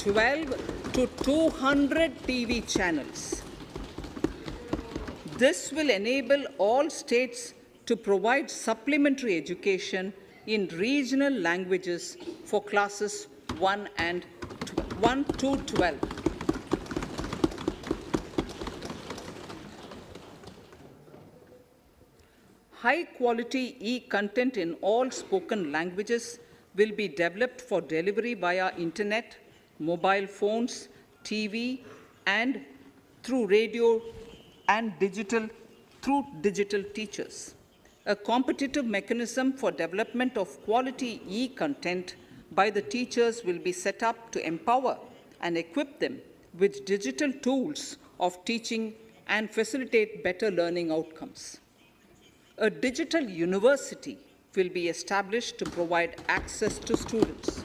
12 to 200 TV channels. This will enable all states to provide supplementary education in regional languages for classes 1 to 12. High-quality e-content in all spoken languages will be developed for delivery via internet, mobile phones, TV, and through radio and through digital teachers. A competitive mechanism for development of quality e-content by the teachers will be set up to empower and equip them with digital tools of teaching and facilitate better learning outcomes. A digital university will be established to provide access to students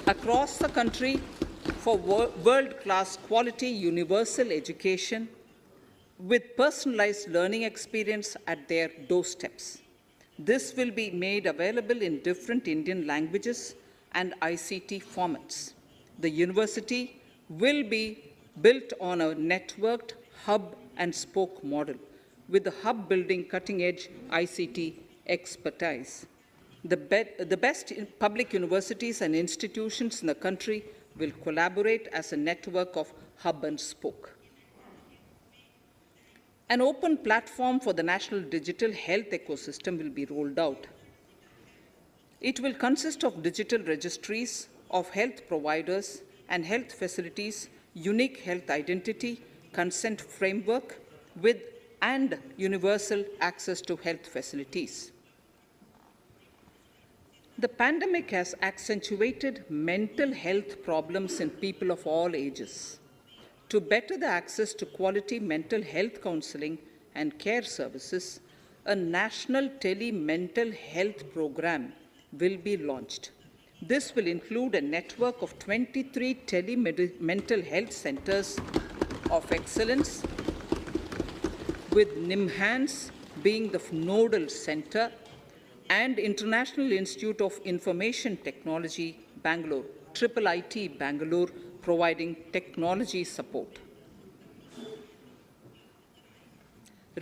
across the country for world-class quality universal education with personalized learning experience at their doorsteps. This will be made available in different Indian languages and ICT formats. The university will be built on a networked hub and spoke model, with the hub building cutting-edge ICT expertise. The best public universities and institutions in the country will collaborate as a network of hub and spoke. An open platform for the national digital health ecosystem will be rolled out. It will consist of digital registries of health providers and health facilities, unique health identity, consent framework, and universal access to health facilities. The pandemic has accentuated mental health problems in people of all ages. To better the access to quality mental health counseling and care services, a national tele-mental health program will be launched. This will include a network of 23 tele-mental health centers of excellence, with NIMHANS being the nodal center, and International Institute of Information Technology, Bangalore, IIIT Bangalore, providing technology support.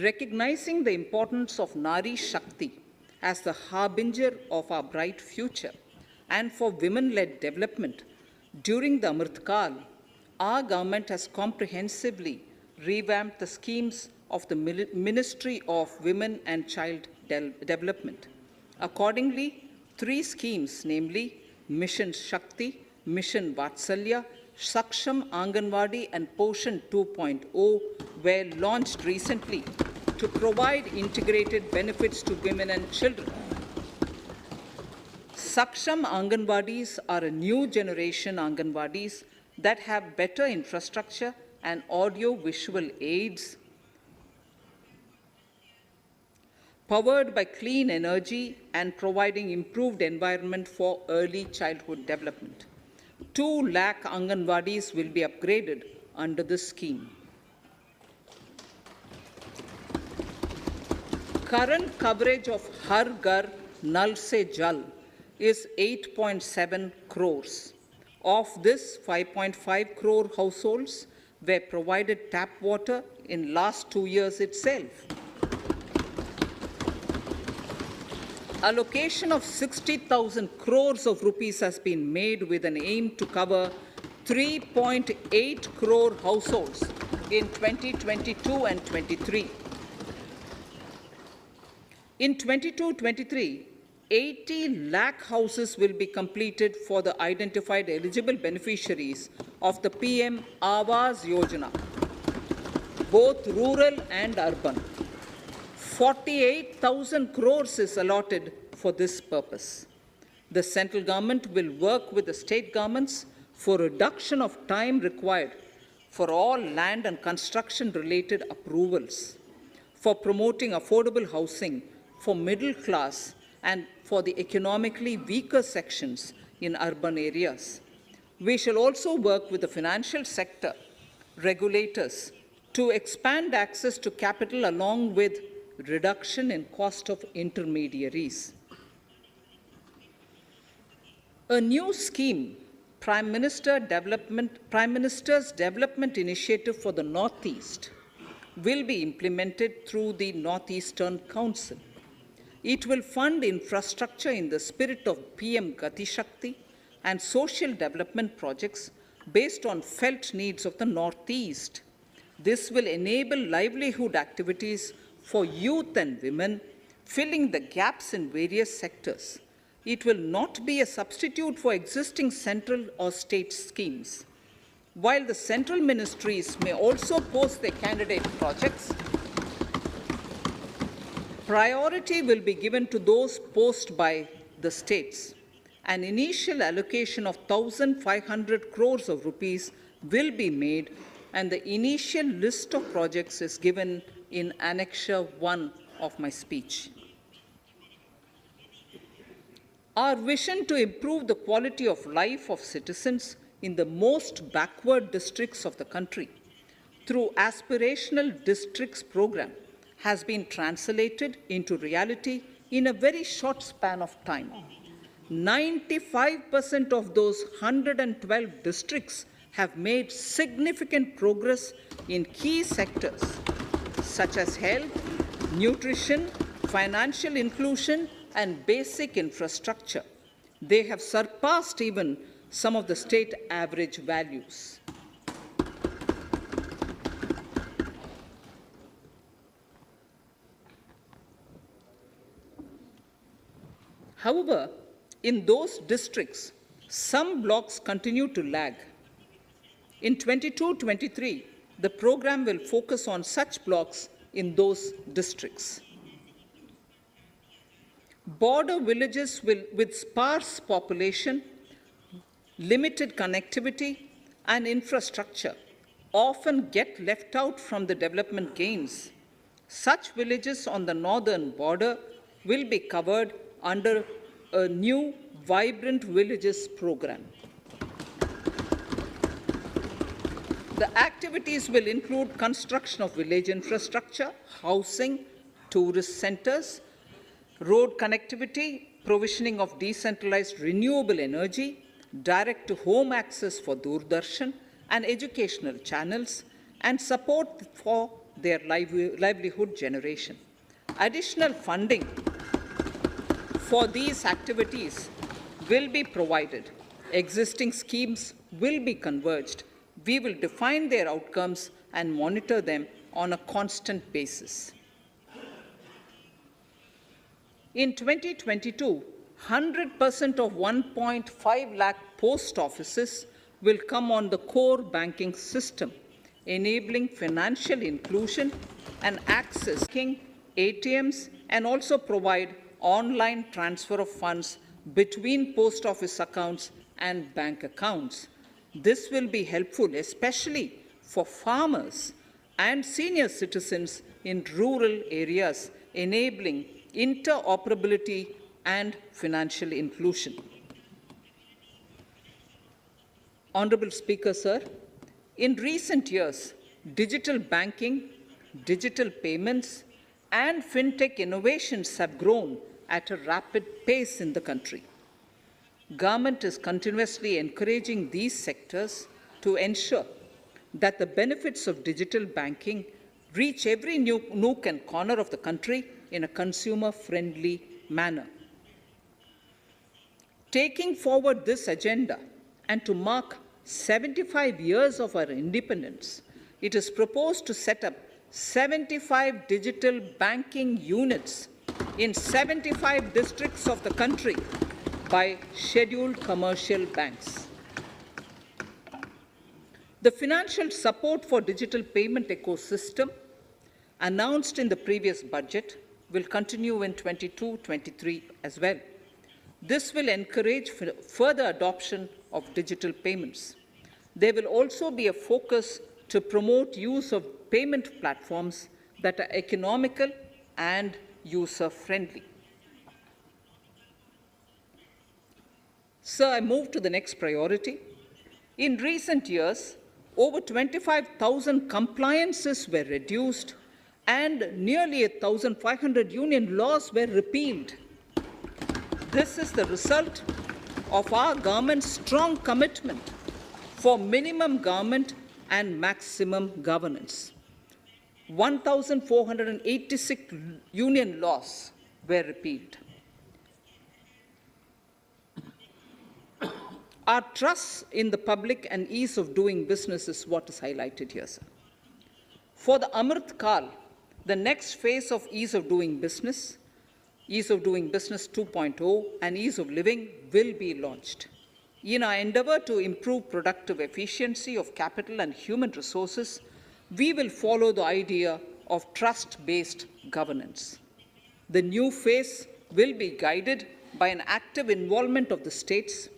Recognizing the importance of Nari Shakti as the harbinger of our bright future and for women-led development, during the Amritkal, our government has comprehensively revamped the schemes of the Ministry of Women and Child Development. Accordingly, 3 schemes, namely Mission Shakti, Mission Vatsalya, Saksham Anganwadi, and Poshan 2.0 were launched recently to provide integrated benefits to women and children. Saksham Anganwadis are a new generation Anganwadis that have better infrastructure and audio-visual aids, powered by clean energy and providing improved environment for early childhood development. 2 lakh Anganwadis will be upgraded under this scheme. Current coverage of Har Ghar Nal Se Jal is 8.7 crores. Of this, 5.5 crore households were provided tap water in last 2 years itself. Allocation of 60,000 crores of rupees has been made with an aim to cover 3.8 crore households in 2022 and 23. In 22-23, 80 lakh houses will be completed for the identified eligible beneficiaries of the PM Awas Yojana, both rural and urban. 48,000 crores is allotted for this purpose. The central government will work with the state governments for reduction of time required for all land and construction-related approvals, for promoting affordable housing for middle class and for the economically weaker sections in urban areas. We shall also work with the financial sector regulators to expand access to capital along with reduction in cost of intermediaries. A new scheme Prime Minister's Development Initiative for the Northeast will be implemented through the Northeastern Council. It will fund infrastructure in the spirit of PM Gati Shakti and social development projects based on felt needs of the Northeast. This will enable livelihood activities for youth and women, filling the gaps in various sectors. It will not be a substitute for existing central or state schemes. While the central ministries may also post their candidate projects, priority will be given to those posted by the states. An initial allocation of 1,500 crores of rupees will be made, and the initial list of projects is given in Annexure 1 of my speech. Our vision to improve the quality of life of citizens in the most backward districts of the country through Aspirational Districts program has been translated into reality in a very short span of time. 95% of those 112 districts have made significant progress in key sectors such as health, nutrition, financial inclusion, and basic infrastructure. They have surpassed even some of the state average values. However, in those districts, some blocks continue to lag. In 22-23, the program will focus on such blocks in those districts. Border villages with sparse population, limited connectivity, and infrastructure often get left out from the development gains. Such villages on the northern border will be covered under a new Vibrant Villages program. The activities will include construction of village infrastructure, housing, tourist centers, road connectivity, provisioning of decentralized renewable energy, direct-to-home access for Doordarshan and educational channels, and support for their livelihood generation. Additional funding for these activities will be provided. Existing schemes will be converged. We will define their outcomes and monitor them on a constant basis. In 2022, 100% of 1.5 lakh post offices will come on the core banking system, enabling financial inclusion and access to ATMs, and also provide online transfer of funds between post office accounts and bank accounts. This will be helpful, especially for farmers and senior citizens in rural areas, enabling interoperability and financial inclusion. Honorable Speaker, sir, in recent years, digital banking, digital payments, and fintech innovations have grown at a rapid pace in the country. Government is continuously encouraging these sectors to ensure that the benefits of digital banking reach every nook and corner of the country in a consumer-friendly manner. Taking forward this agenda and to mark 75 years of our independence, it is proposed to set up 75 digital banking units in 75 districts of the country by scheduled commercial banks. The financial support for digital payment ecosystem announced in the previous budget will continue in 22-23 as well. This will encourage further adoption of digital payments. There will also be a focus to promote use of payment platforms that are economical and user-friendly. Sir, I move to the next priority. In recent years, over 25,000 compliances were reduced and nearly 1,500 union laws were repealed. This is the result of our government's strong commitment for minimum government and maximum governance. 1,486 union laws were repealed. Our trust in the public and ease of doing business is what is highlighted here, sir. For the Amrit Kal, the next phase of ease of doing business 2.0 and ease of living will be launched. In our endeavor to improve productive efficiency of capital and human resources, we will follow the idea of trust-based governance. The new phase will be guided by an active involvement of the states,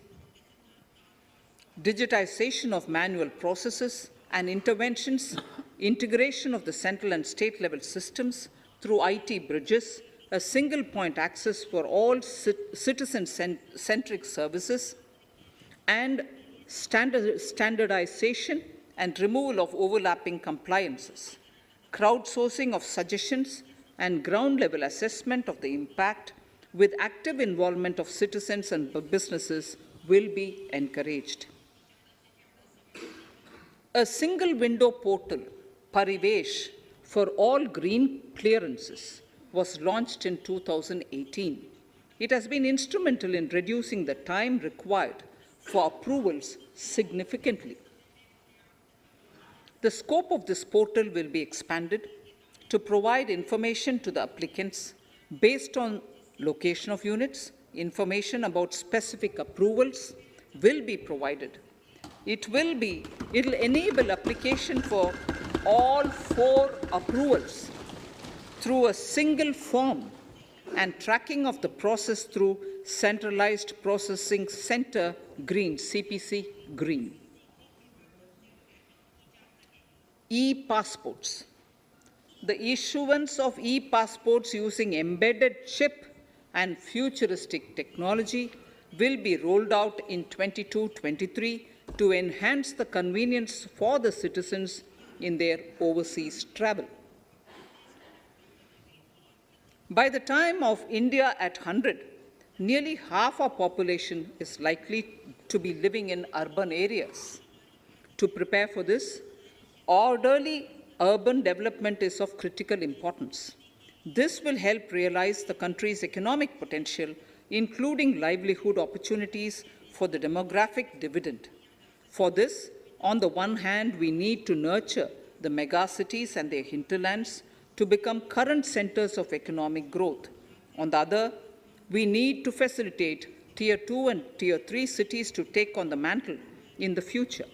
digitization of manual processes and interventions, integration of the central and state level systems through IT bridges, a single point access for all citizen-centric services, and standardization and removal of overlapping compliances, crowdsourcing of suggestions and ground-level assessment of the impact with active involvement of citizens and businesses will be encouraged. A single window portal, Parivesh, for all green clearances was launched in 2018. It has been instrumental in reducing the time required for approvals significantly. The scope of this portal will be expanded to provide information to the applicants based on location of units. Information about specific approvals will be provided. It will enable application for all 4 approvals through a single form and tracking of the process through Centralized Processing Center Green, CPC Green. E-passports. The issuance of e-passports using embedded chip and futuristic technology will be rolled out in 22-23 to enhance the convenience for the citizens in their overseas travel. By the time of India at 100, nearly half our population is likely to be living in urban areas. To prepare for this, orderly urban development is of critical importance. This will help realize the country's economic potential, including livelihood opportunities for the demographic dividend. For this, on the one hand, we need to nurture the megacities and their hinterlands to become current centers of economic growth. On the other, we need to facilitate Tier 2 and Tier 3 cities to take on the mantle in the future.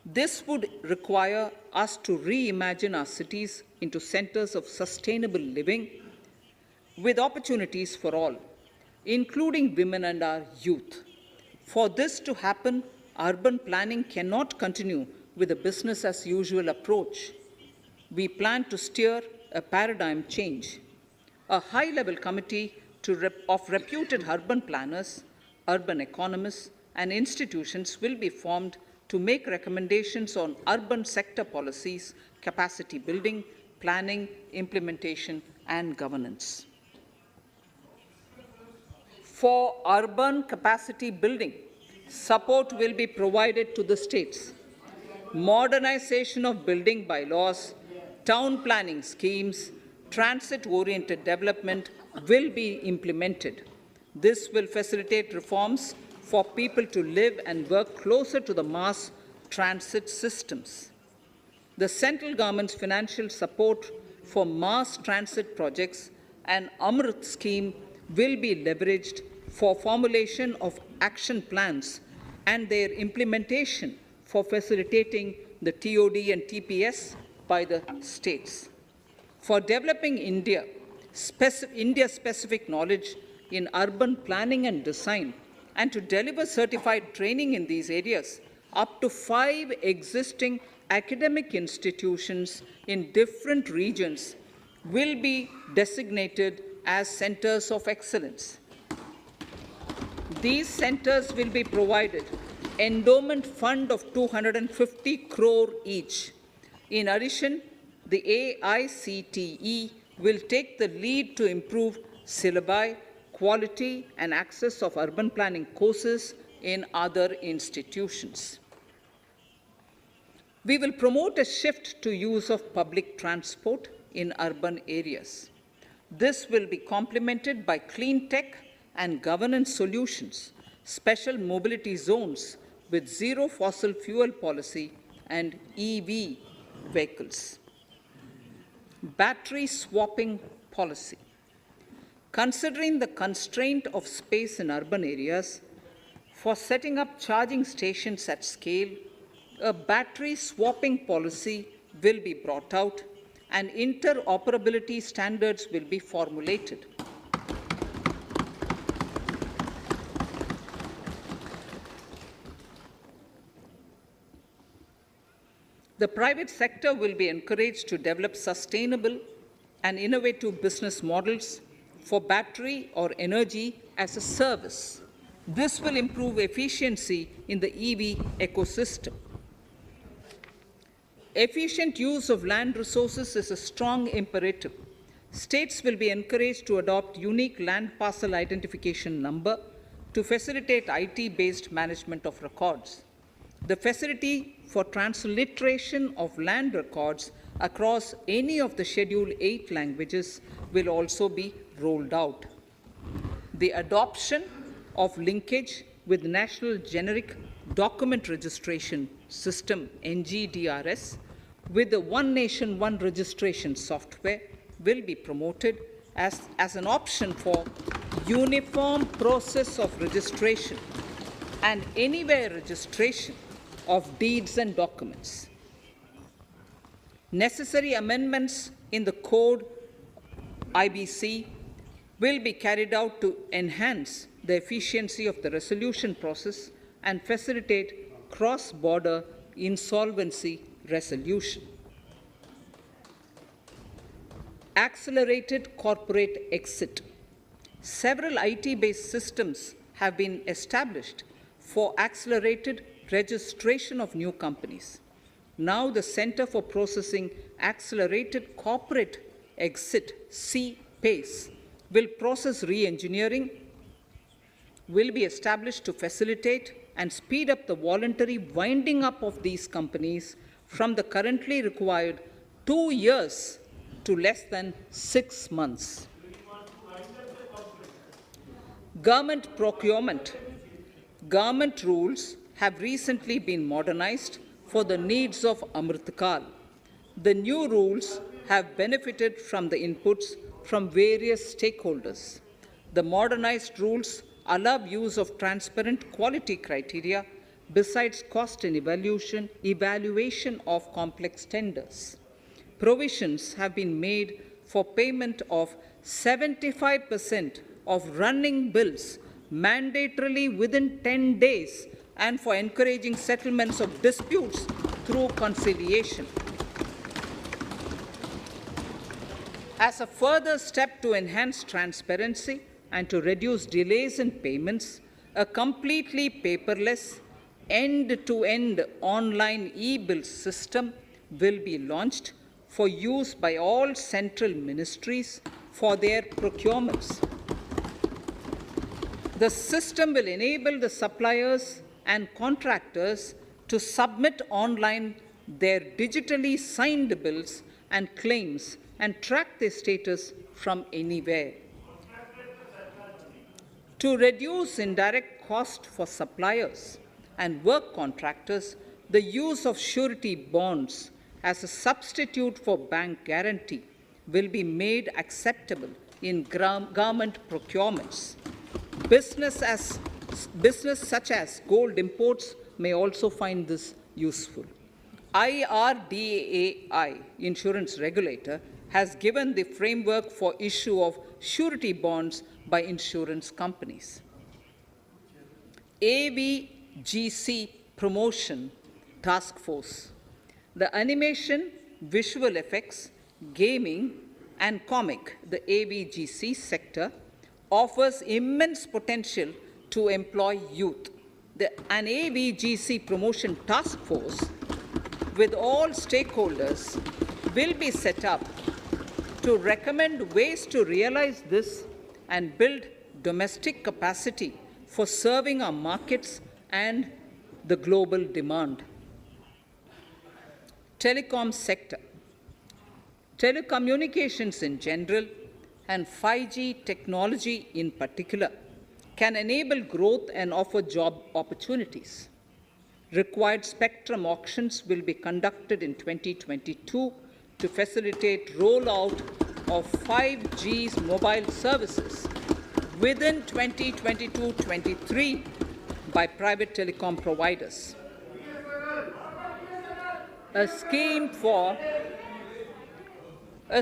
This would require us to reimagine our cities into centers of sustainable living with opportunities for all, including women and our youth. For this to happen, urban planning cannot continue with a business-as-usual approach. We plan to steer a paradigm change. A high-level committee of reputed urban planners, urban economists, and institutions will be formed to make recommendations on urban sector policies, capacity building, planning, implementation, and governance. For urban capacity building, support will be provided to the states. Modernization of building bylaws, town planning schemes, transit-oriented development will be implemented. This will facilitate reforms for people to live and work closer to the mass transit systems. The central government's financial support for mass transit projects and Amrit scheme will be leveraged for formulation of action plans and their implementation for facilitating the TOD and TPS by the states. For developing India-specific knowledge in urban planning and design, and to deliver certified training in these areas, up to 5 existing academic institutions in different regions will be designated as centers of excellence. These centers will be provided endowment fund of 250 crore each. In addition, the AICTE will take the lead to improve syllabi, quality and access of urban planning courses in other institutions. We will promote a shift to use of public transport in urban areas. This will be complemented by clean tech and governance solutions, special mobility zones with zero fossil fuel policy and EV vehicles. Battery swapping policy. Considering the constraint of space in urban areas, for setting up charging stations at scale, a battery swapping policy will be brought out and interoperability standards will be formulated. The private sector will be encouraged to develop sustainable and innovative business models for battery or energy as a service. This will improve efficiency in the EV ecosystem. Efficient use of land resources is a strong imperative. States will be encouraged to adopt unique land parcel identification number to facilitate IT-based management of records. The facility for transliteration of land records across any of the Schedule 8 languages will also be rolled out. The adoption of linkage with National Generic Document Registration System, NGDRS, with the One Nation, One Registration software will be promoted as an option for uniform process of registration and anywhere registration of deeds and documents. Necessary amendments in the code IBC will be carried out to enhance the efficiency of the resolution process and facilitate cross-border insolvency resolution. Accelerated corporate exit. Several IT-based systems have been established for accelerated registration of new companies. Now the Center for Processing Accelerated Corporate Exit, CPACE, will process re-engineering, will be established to facilitate and speed up the voluntary winding up of these companies from the currently required 2 years to less than 6 months. Government procurement. Government rules have recently been modernized for the needs of Amritkal. The new rules have benefited from the inputs from various stakeholders. The modernized rules allow use of transparent quality criteria besides cost and evaluation of complex tenders. Provisions have been made for payment of 75% of running bills mandatorily within 10 days and for encouraging settlements of disputes through conciliation. As a further step to enhance transparency and to reduce delays in payments, a completely paperless, end-to-end online e-bill system will be launched for use by all central ministries for their procurements. The system will enable the suppliers and contractors to submit online their digitally signed bills and claims and track their status from anywhere. To reduce indirect cost for suppliers and work contractors, the use of surety bonds as a substitute for bank guarantee will be made acceptable in government procurements. Business such as gold imports may also find this useful. IRDAI, insurance regulator, has given the framework for issue of surety bonds by insurance companies. AVGC Promotion Task Force. The animation, visual effects, gaming, and comic, the AVGC sector, offers immense potential to employ youth. An AVGC Promotion Task Force with all stakeholders will be set up to recommend ways to realize this and build domestic capacity for serving our markets and the global demand. Telecom sector. Telecommunications in general and 5G technology in particular can enable growth and offer job opportunities. Required spectrum auctions will be conducted in 2022 to facilitate rollout of 5G's mobile services within 2022-23 by private telecom providers. A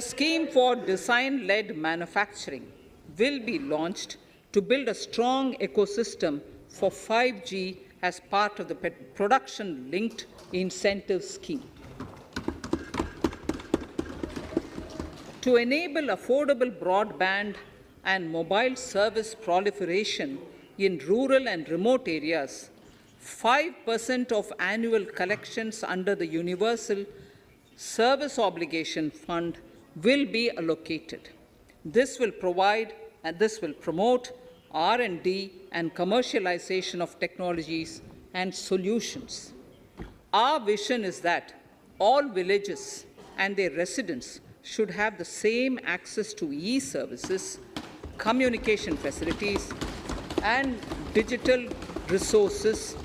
scheme for design-led manufacturing will be launched to build a strong ecosystem for 5G as part of the production-linked incentive scheme. To enable affordable broadband and mobile service proliferation in rural and remote areas, 5% of annual collections under the Universal Service Obligation Fund will be allocated. This will promote R&D and commercialization of technologies and solutions. Our vision is that all villages and their residents should have the same access to e-services, communication facilities, and digital resources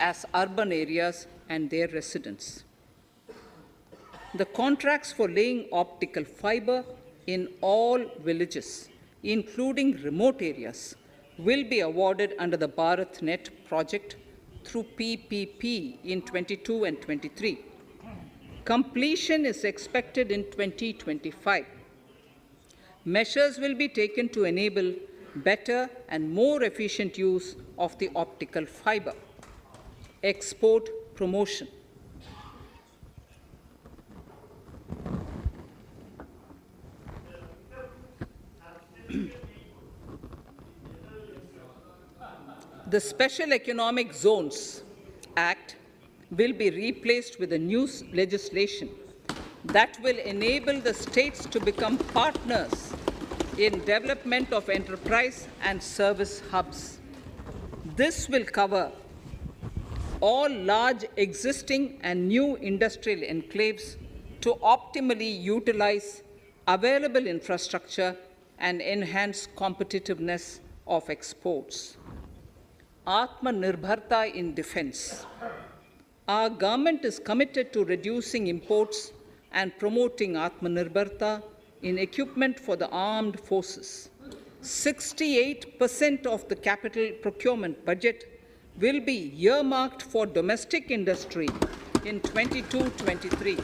as urban areas and their residents. The contracts for laying optical fiber in all villages, including remote areas, will be awarded under the BharatNet project through PPP in 22 and 23. Completion is expected in 2025. Measures will be taken to enable better and more efficient use of the optical fiber. Export promotion. The Special Economic Zones Act will be replaced with a new legislation that will enable the states to become partners in development of enterprise and service hubs. This will cover all large existing and new industrial enclaves to optimally utilize available infrastructure and enhance competitiveness of exports. Atmanirbharta in defense. Our government is committed to reducing imports and promoting Atmanirbharta in equipment for the armed forces. 68% of the capital procurement budget will be earmarked for domestic industry in 22-23,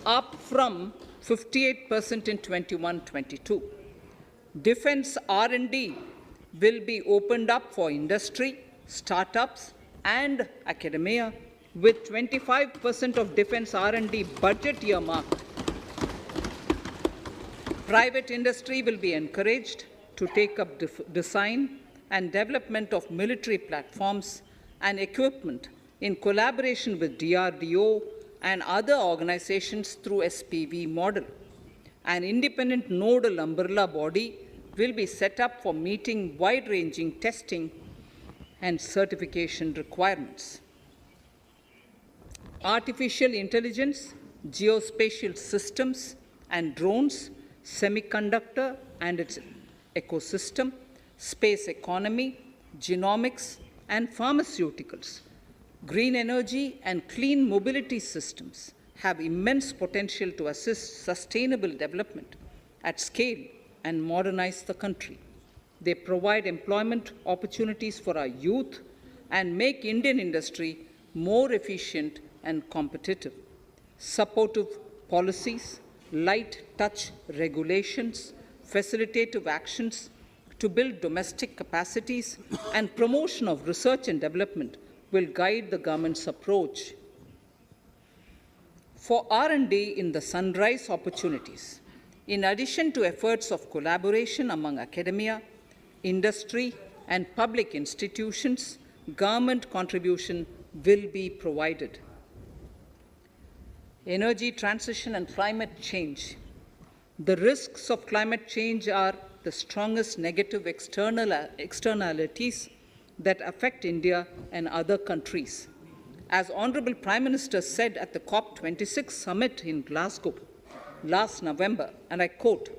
up from 58% in 21-22. Defense R&D will be opened up for industry, startups, and academia, with 25% of defense R&D budget earmarked. Private industry will be encouraged to take up design and development of military platforms and equipment in collaboration with DRDO and other organizations through SPV model. An independent nodal umbrella body will be set up for meeting wide-ranging testing and certification requirements. Artificial intelligence, geospatial systems and drones, semiconductor and its ecosystem, space economy, genomics and pharmaceuticals, green energy and clean mobility systems have immense potential to assist sustainable development at scale and modernize the country. They provide employment opportunities for our youth and make Indian industry more efficient and competitive. Supportive policies, light touch regulations, facilitative actions to build domestic capacities and promotion of research and development will guide the government's approach. For R&D in the sunrise opportunities, in addition to efforts of collaboration among academia, industry, and public institutions, government contribution will be provided. Energy transition and climate change. The risks of climate change are the strongest negative externalities that affect India and other countries. As Honourable Prime Minister said at the COP26 summit in Glasgow last November, and I quote,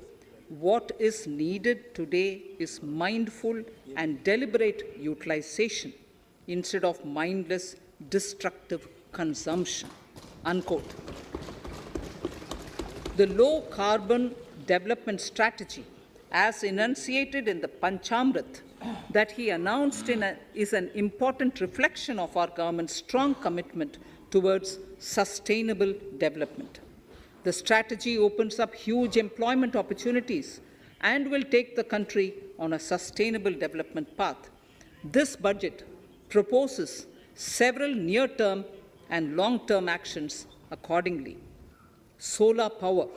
"What is needed today is mindful and deliberate utilization instead of mindless, destructive consumption," unquote. The low-carbon development strategy, as enunciated in the Panchamrit that he announced is an important reflection of our government's strong commitment towards sustainable development. The strategy opens up huge employment opportunities and will take the country on a sustainable development path. This budget proposes several near-term and long-term actions accordingly. Solar power.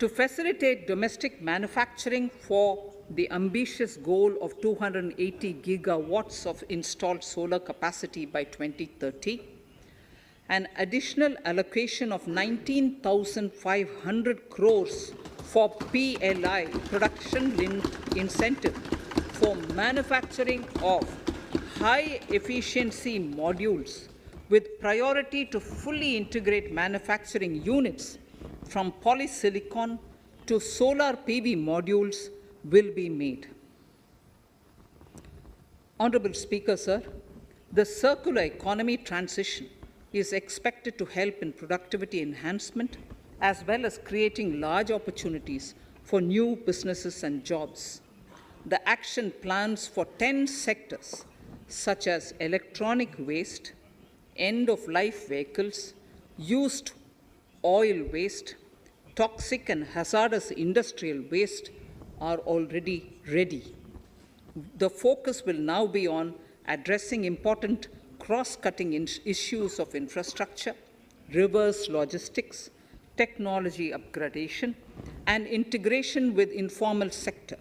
To facilitate domestic manufacturing for the ambitious goal of 280 gigawatts of installed solar capacity by 2030, an additional allocation of 19,500 crores for PLI, production-linked incentive, for manufacturing of high-efficiency modules with priority to fully integrate manufacturing units from polysilicon to solar PV modules will be made. Honourable Speaker, sir, the circular economy transition is expected to help in productivity enhancement as well as creating large opportunities for new businesses and jobs. The action plans for 10 sectors such as electronic waste, end-of-life vehicles, used oil waste, toxic and hazardous industrial waste are already ready. The focus will now be on addressing important cross-cutting issues of infrastructure, reverse logistics, technology upgradation, and integration with informal sector.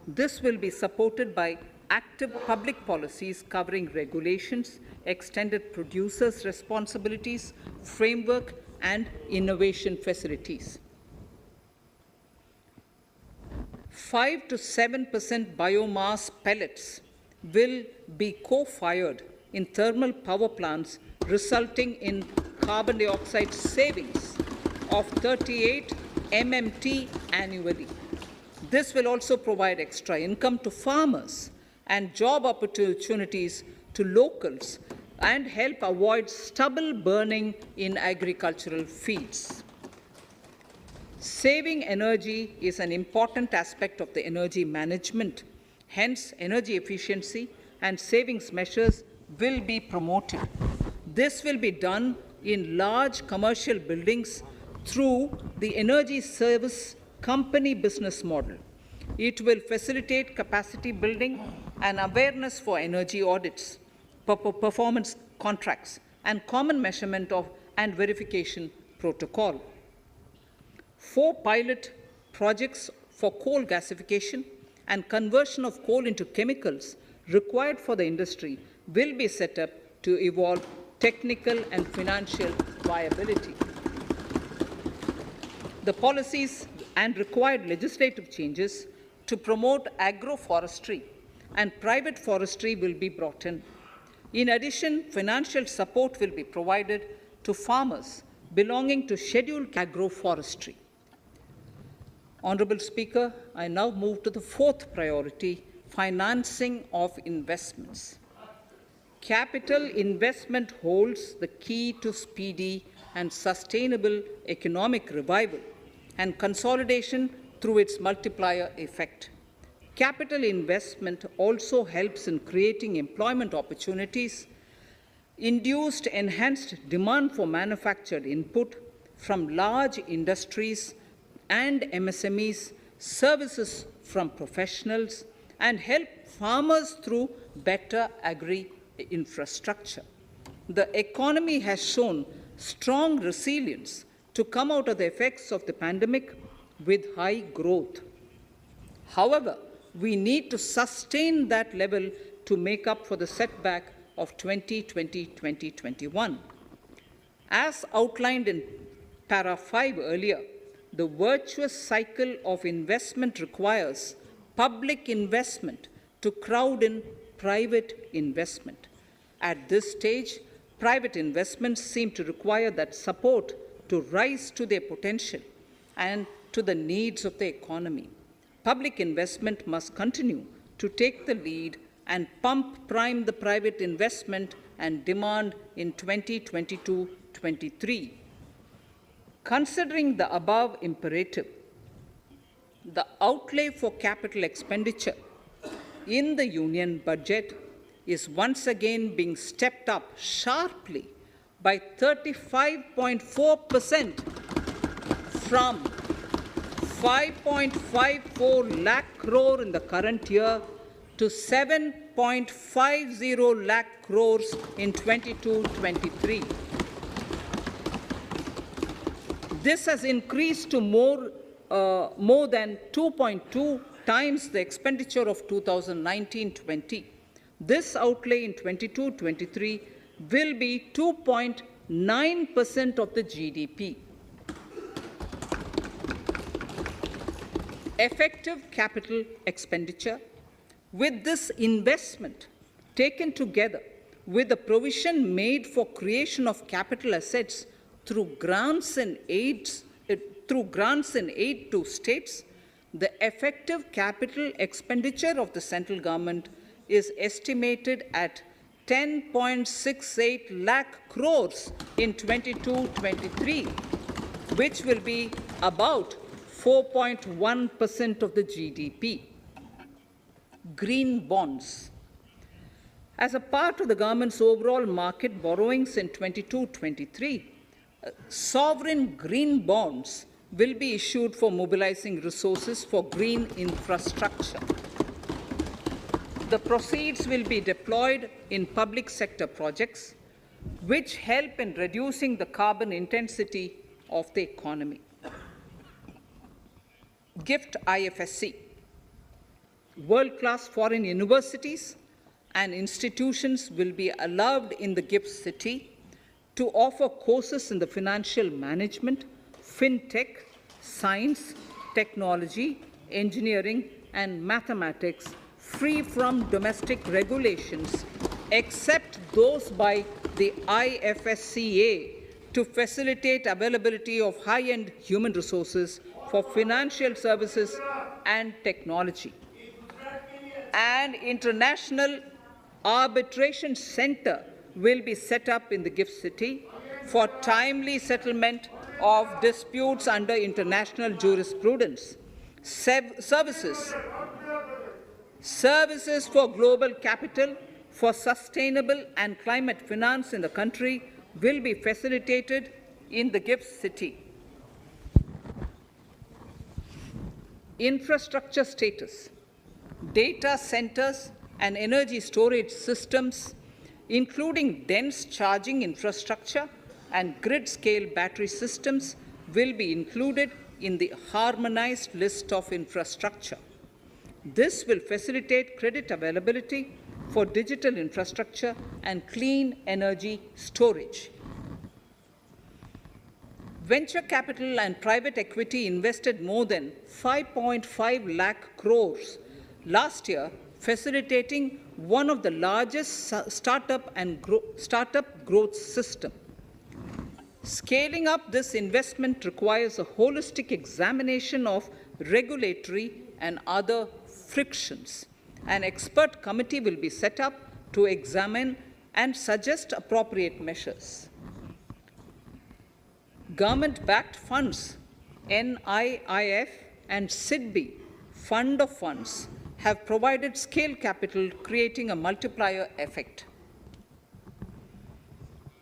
This will be supported by active public policies covering regulations, extended producers' responsibilities, framework, and innovation facilities. 5 to 7% biomass pellets will be co-fired in thermal power plants, resulting in carbon dioxide savings of 38 MMT annually. This will also provide extra income to farmers and job opportunities to locals and help avoid stubble burning in agricultural fields. Saving energy is an important aspect of the energy management. Hence, energy efficiency and savings measures will be promoted. This will be done in large commercial buildings through the energy service company business model. It will facilitate capacity building and awareness for energy audits, performance contracts, and common measurement of and verification protocol. 4 pilot projects for coal gasification and conversion of coal into chemicals required for the industry will be set up to evolve technical and financial viability. The policies and required legislative changes to promote agroforestry and private forestry will be brought in. In addition, financial support will be provided to farmers belonging to scheduled agroforestry. Honourable Speaker, I now move to the 4th priority, financing of investments. Capital investment holds the key to speedy and sustainable economic revival and consolidation through its multiplier effect. Capital investment also helps in creating employment opportunities, induced enhanced demand for manufactured input from large industries and MSMEs, services from professionals, and help farmers through better agri-infrastructure. The economy has shown strong resilience to come out of the effects of the pandemic with high growth. However, we need to sustain that level to make up for the setback of 2020-2021. As outlined in para 5 earlier, the virtuous cycle of investment requires public investment to crowd in private investment. At this stage, private investments seem to require that support to rise to their potential and to the needs of the economy. Public investment must continue to take the lead and prime the private investment and demand in 2022-23. Considering the above imperative, the outlay for capital expenditure in the Union budget is once again being stepped up sharply by 35.4% from 5.54 lakh crore in the current year to 7.50 lakh crores in 22-23. This has increased to more than 2.2 times the expenditure of 2019-20. This outlay in 22-23 will be 2.9% of the GDP. Effective capital expenditure. With this investment taken together with the provision made for creation of capital assets through grants and aid to states, the effective capital expenditure of the central government is estimated at 10.68 lakh crores in 22-23, which will be about 4.1% of the GDP. Green bonds. As a part of the government's overall market borrowings in 22-23, sovereign green bonds will be issued for mobilizing resources for green infrastructure. The proceeds will be deployed in public sector projects, which help in reducing the carbon intensity of the economy. Gift IFSC. World-class foreign universities and institutions will be allowed in the GIFT City to offer courses in the financial management, fintech, science, technology, engineering, and mathematics, free from domestic regulations, except those by the IFSCA, to facilitate availability of high-end human resources for financial services and technology. An international arbitration center will be set up in the GIFT City for timely settlement of disputes under international jurisprudence. Services for global capital for sustainable and climate finance in the country will be facilitated in the GIFT City. Infrastructure status. Data centers and energy storage systems, including dense charging infrastructure and grid-scale battery systems, will be included in the harmonized list of infrastructure. This will facilitate credit availability for digital infrastructure and clean energy storage. Venture capital and private equity invested more than 5.5 lakh crores last year, facilitating one of the largest startup growth system. Scaling up this investment requires a holistic examination of regulatory and other frictions. An expert committee will be set up to examine and suggest appropriate measures. Government-backed funds, NIIF and SIDBI, Fund of Funds, have provided scale capital, creating a multiplier effect.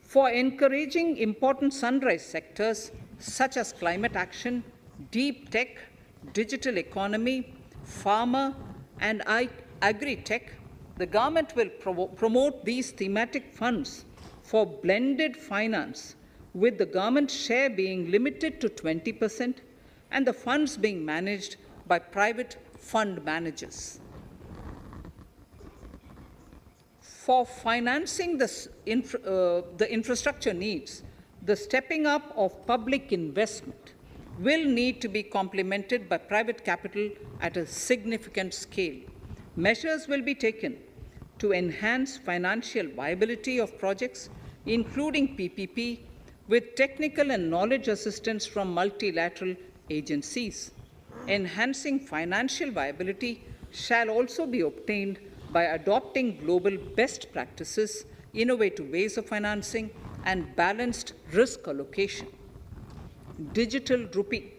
For encouraging important sunrise sectors such as climate action, deep tech, digital economy, pharma, and agri-tech, the government will promote these thematic funds for blended finance, with the government share being limited to 20% and the funds being managed by private fund managers. For financing the infrastructure needs, the stepping up of public investment will need to be complemented by private capital at a significant scale. Measures will be taken to enhance financial viability of projects, including PPP, with technical and knowledge assistance from multilateral agencies. Enhancing financial viability shall also be obtained by adopting global best practices, innovative ways of financing, and balanced risk allocation. Digital rupee.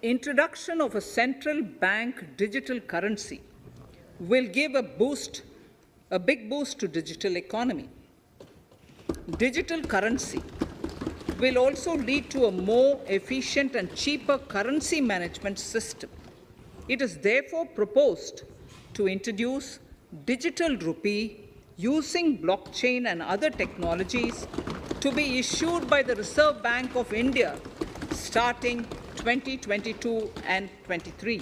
Introduction of a central bank digital currency will give a big boost to digital economy. Digital currency will also lead to a more efficient and cheaper currency management system. It is therefore proposed to introduce digital rupee using blockchain and other technologies to be issued by the Reserve Bank of India starting 2022 and 23.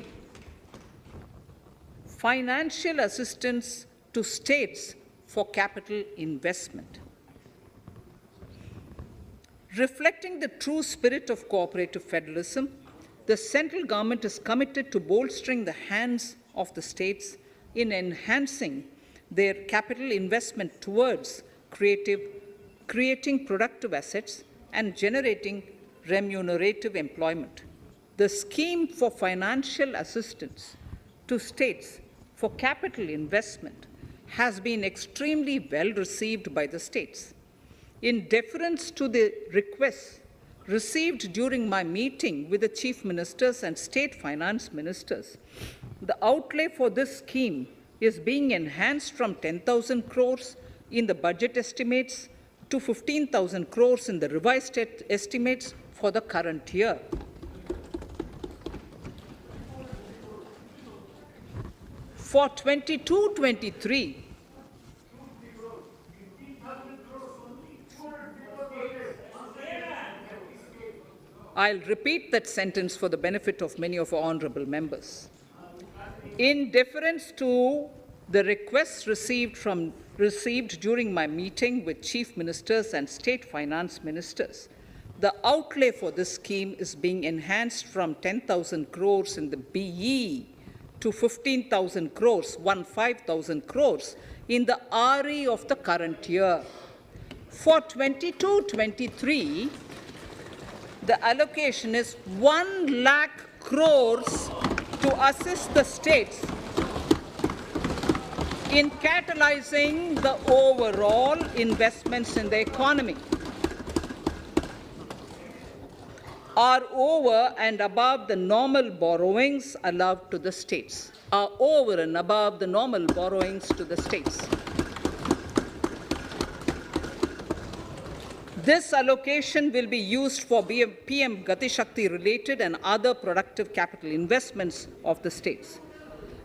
Financial assistance to states for capital investment. Reflecting the true spirit of cooperative federalism, the central government is committed to bolstering the hands of the states in enhancing their capital investment towards creating productive assets and generating remunerative employment. The scheme for financial assistance to states for capital investment has been extremely well received by the states. In deference to the requests received during my meeting with the chief ministers and state finance ministers, the outlay for this scheme is being enhanced from 10,000 crores in the budget estimates to 15,000 crores in the revised estimates for the current year. For 22-23, I'll repeat that sentence for the benefit of many of our honorable members. In deference to the requests received during my meeting with chief ministers and state finance ministers, the outlay for this scheme is being enhanced from 10,000 crores in the BE to 15,000 crores, 15,000 crores in the RE of the current year. For 22-23, the allocation is 1 lakh crores to assist the states in catalyzing the overall investments in the economy. Are over and above the normal borrowings allowed to the states. Are over and above the normal borrowings to the states. This allocation will be used for PM Gati Shakti related and other productive capital investments of the states.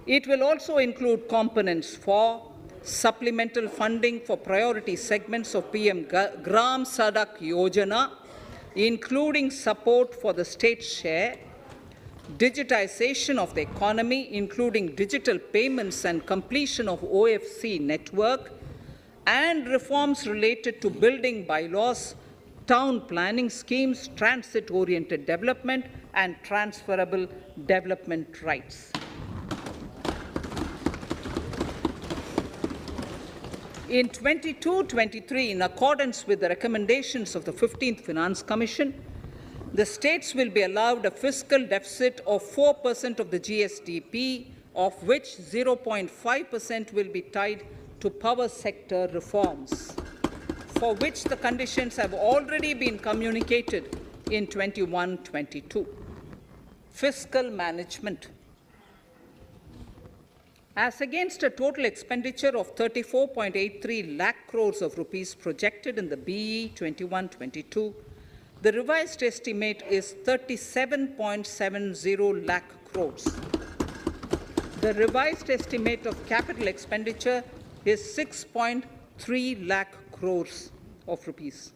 It will also include components for supplemental funding for priority segments of PM Gram Sadak Yojana, including support for the state share, digitization of the economy, including digital payments and completion of OFC network, and reforms related to building bylaws, town planning schemes, transit-oriented development, and transferable development rights. In 22-23, in accordance with the recommendations of the 15th Finance Commission, the states will be allowed a fiscal deficit of 4% of the GSDP, of which 0.5% will be tied to power sector reforms, for which the conditions have already been communicated in 21-22. Fiscal management. As against a total expenditure of 34.83 lakh crores of rupees projected in the BE 21-22, the revised estimate is 37.70 lakh crores. The revised estimate of capital expenditure is 6.3 lakh crores of rupees.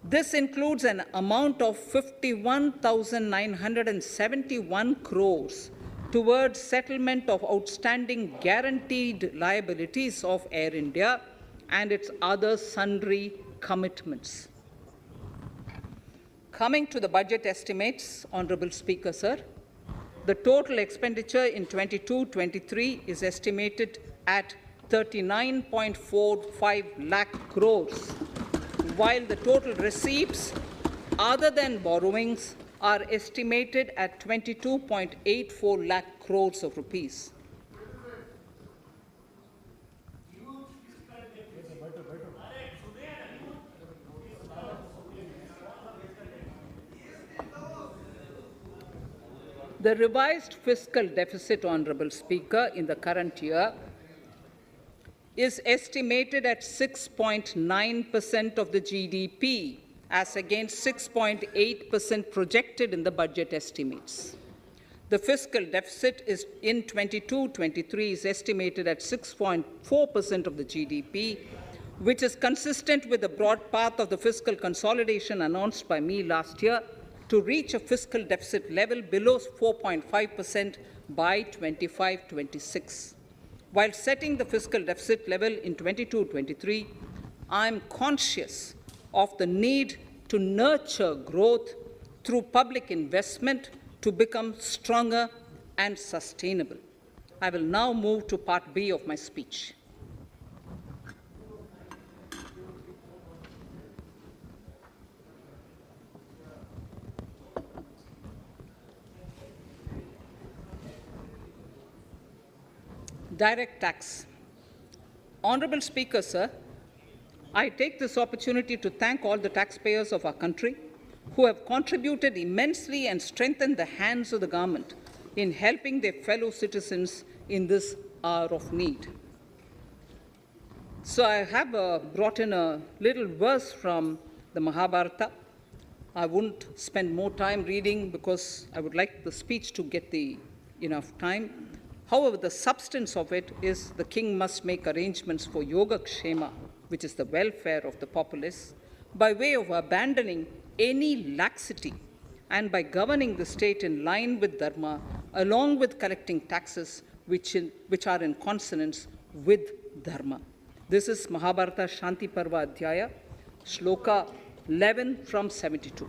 This includes an amount of 51,971 crores towards settlement of outstanding guaranteed liabilities of Air India and its other sundry commitments. Coming to the budget estimates, Honourable Speaker, sir, the total expenditure in 22-23 is estimated at 39.45 lakh crores, while the total receipts other than borrowings are estimated at 22.84 lakh crores of rupees. The revised fiscal deficit, Honourable Speaker, in the current year is estimated at 6.9% of the GDP, as against 6.8% projected in the budget estimates. The fiscal deficit is in 22-23 is estimated at 6.4% of the GDP, which is consistent with the broad path of the fiscal consolidation announced by me last year to reach a fiscal deficit level below 4.5% by 25-26. While setting the fiscal deficit level in 22-23, I am conscious of the need to nurture growth through public investment to become stronger and sustainable. I will now move to Part B of my speech. Direct tax. Honourable Speaker, sir, I take this opportunity to thank all the taxpayers of our country who have contributed immensely and strengthened the hands of the government in helping their fellow citizens in this hour of need. So I have brought in a little verse from the Mahabharata. I won't spend more time reading because I would like the speech to get enough time. However, the substance of it is the king must make arrangements for yoga kshema, which is the welfare of the populace, by way of abandoning any laxity and by governing the state in line with dharma, along with collecting taxes which are in consonance with dharma. This is Mahabharata Shanti Parva Adhyaya, Shloka 11 from 72.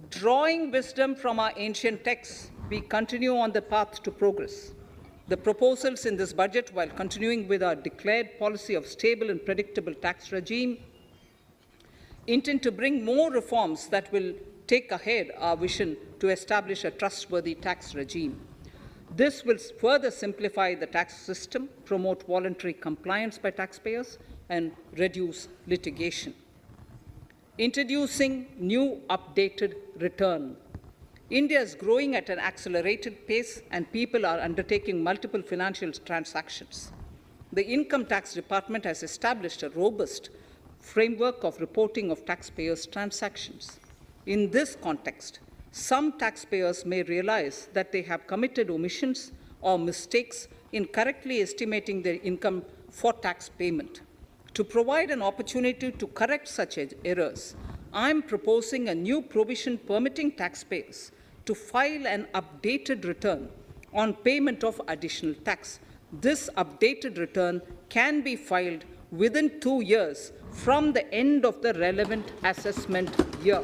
Drawing wisdom from our ancient texts, we continue on the path to progress. The proposals in this budget, while continuing with our declared policy of stable and predictable tax regime, intend to bring more reforms that will take ahead our vision to establish a trustworthy tax regime. This will further simplify the tax system, promote voluntary compliance by taxpayers, and reduce litigation. Introducing new updated return. India is growing at an accelerated pace, and people are undertaking multiple financial transactions. The Income Tax Department has established a robust framework of reporting of taxpayers' transactions. In this context, some taxpayers may realize that they have committed omissions or mistakes in correctly estimating their income for tax payment. To provide an opportunity to correct such errors, I am proposing a new provision permitting taxpayers to file an updated return on payment of additional tax. This updated return can be filed within 2 years from the end of the relevant assessment year.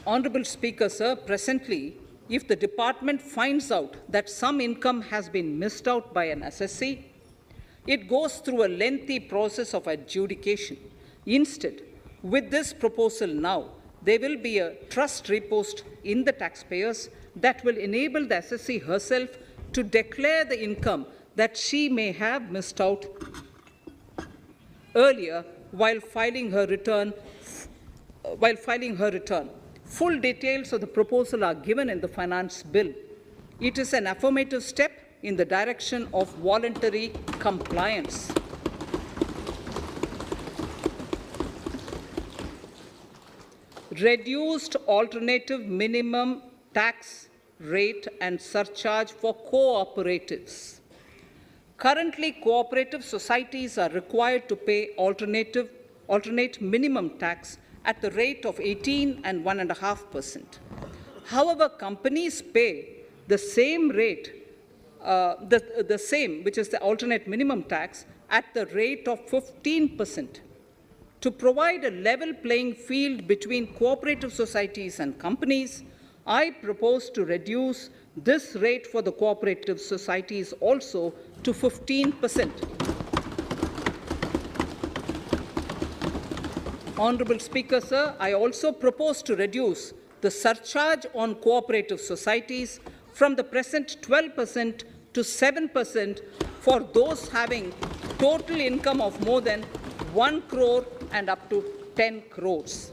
Honourable Speaker, sir, presently, if the department finds out that some income has been missed out by an assessee, it goes through a lengthy process of adjudication. Instead, with this proposal now, there will be a trust repost in the taxpayers that will enable the assessee herself to declare the income that she may have missed out earlier while filing her return. Full details of the proposal are given in the finance bill. It is an affirmative step in the direction of voluntary compliance. Reduced alternative minimum tax rate and surcharge for cooperatives. Currently, cooperative societies are required to pay alternate minimum tax at the rate of 18 and 1.5%. However, companies pay the same rate, the same, which is the alternate minimum tax, at the rate of 15%. To provide a level playing field between cooperative societies and companies, I propose to reduce this rate for the cooperative societies also to 15%. Honourable Speaker, sir, I also propose to reduce the surcharge on cooperative societies from the present 12% to 7% for those having total income of more than 1 crore and up to 10 crores.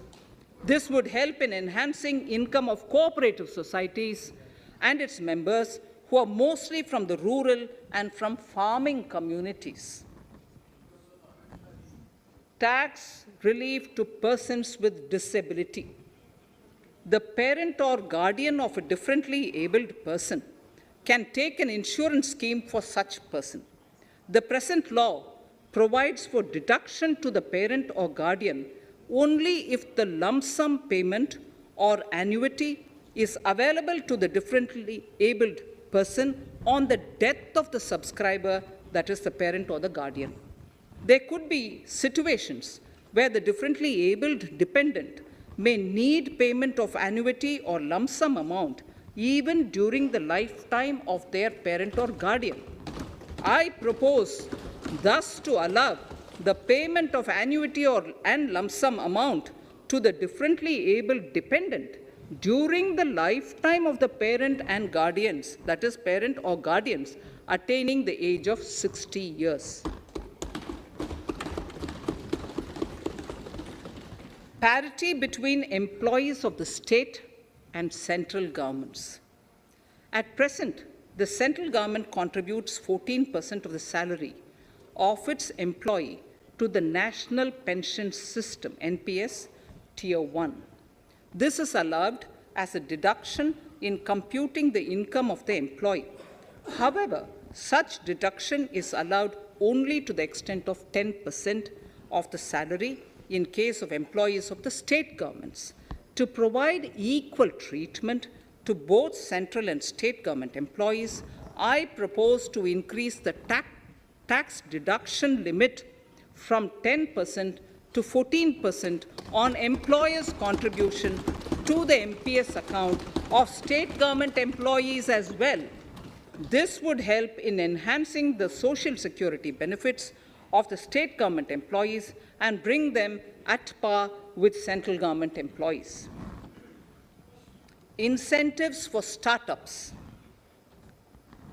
This would help in enhancing income of cooperative societies and its members who are mostly from the rural and from farming communities. Tax relief to persons with disability. The parent or guardian of a differently abled person can take an insurance scheme for such person. The present law provides for deduction to the parent or guardian only if the lump sum payment or annuity is available to the differently abled person on the death of the subscriber, that is the parent or the guardian. There could be situations where the differently abled dependent may need payment of annuity or lump sum amount even during the lifetime of their parent or guardian. I propose thus to allow the payment of annuity and lump sum amount to the differently abled dependent during the lifetime of the parent and guardians, that is parent or guardians, attaining the age of 60 years. Parity between employees of the state and central governments. At present, the central government contributes 14% of the salary of its employee to the National Pension System, NPS, Tier 1. This is allowed as a deduction in computing the income of the employee. However, such deduction is allowed only to the extent of 10% of the salary in case of employees of the state governments. To provide equal treatment to both central and state government employees, I propose to increase the tax deduction limit from 10% to 14% on employers' contribution to the MPS account of state government employees as well. This would help in enhancing the social security benefits of the state government employees and bring them at par with central government employees. Incentives for startups.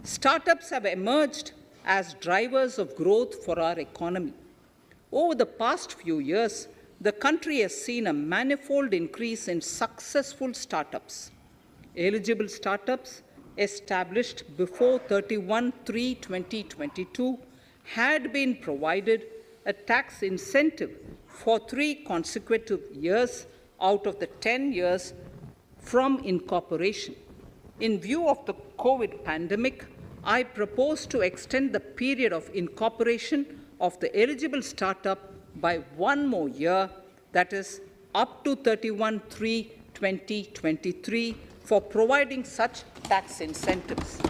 Startups have emerged as drivers of growth for our economy. Over the past few years, the country has seen a manifold increase in successful startups. Eligible startups established before 31/3/2022 had been provided a tax incentive for 3 consecutive years out of the 10 years from incorporation. In view of the COVID pandemic, I propose to extend the period of incorporation of the eligible startup by 1 more year, that is up to 31/3/2023, for providing such tax incentives.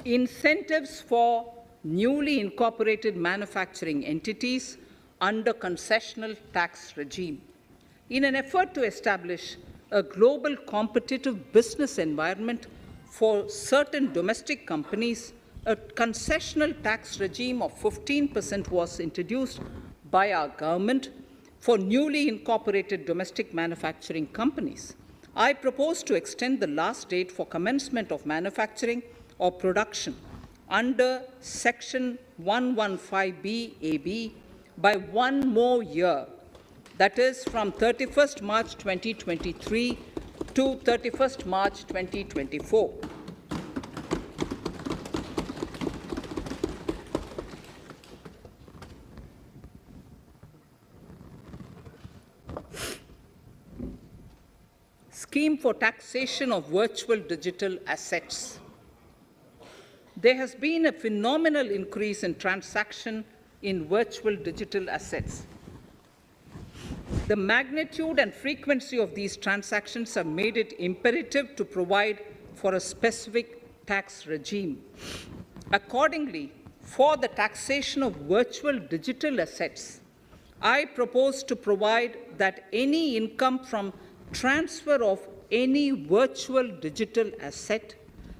Incentives for newly incorporated manufacturing entities under concessional tax regime. In an effort to establish a global competitive business environment for certain domestic companies, a concessional tax regime of 15% was introduced by our government for newly incorporated domestic manufacturing companies. I propose to extend the last date for commencement of manufacturing or production under Section 115B(ab) by 1 more year, that is from 31st March 2023 to 31st March 2024. Scheme for taxation of virtual digital assets. There has been a phenomenal increase in transaction in virtual digital assets. The magnitude and frequency of these transactions have made it imperative to provide for a specific tax regime. Accordingly, for the taxation of virtual digital assets, I propose to provide that any income from transfer of any virtual digital asset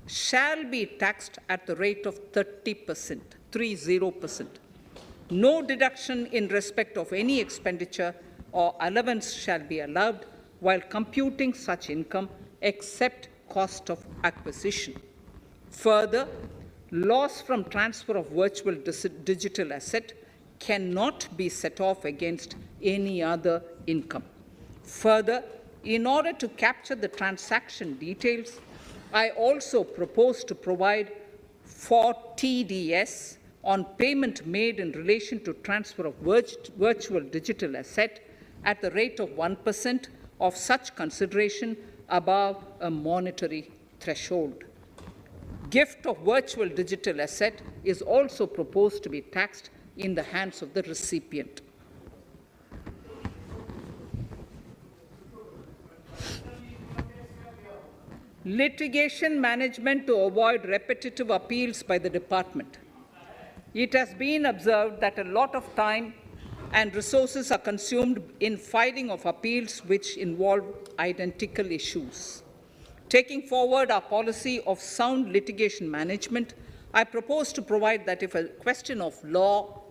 shall be taxed at the rate of 30%, 30%. No deduction in respect of any expenditure or allowance shall be allowed while computing such income except cost of acquisition. Further, loss from transfer of virtual digital asset cannot be set off against any other income. Further, in order to capture the transaction details, I also propose to provide for TDS on payment made in relation to transfer of virtual digital asset at the rate of 1% of such consideration above a monetary threshold. Gift of virtual digital asset is also proposed to be taxed in the hands of the recipient. Litigation management to avoid repetitive appeals by the department. It has been observed that a lot of time and resources are consumed in filing of appeals which involve identical issues. Taking forward our policy of sound litigation management, I propose to provide that if a question of law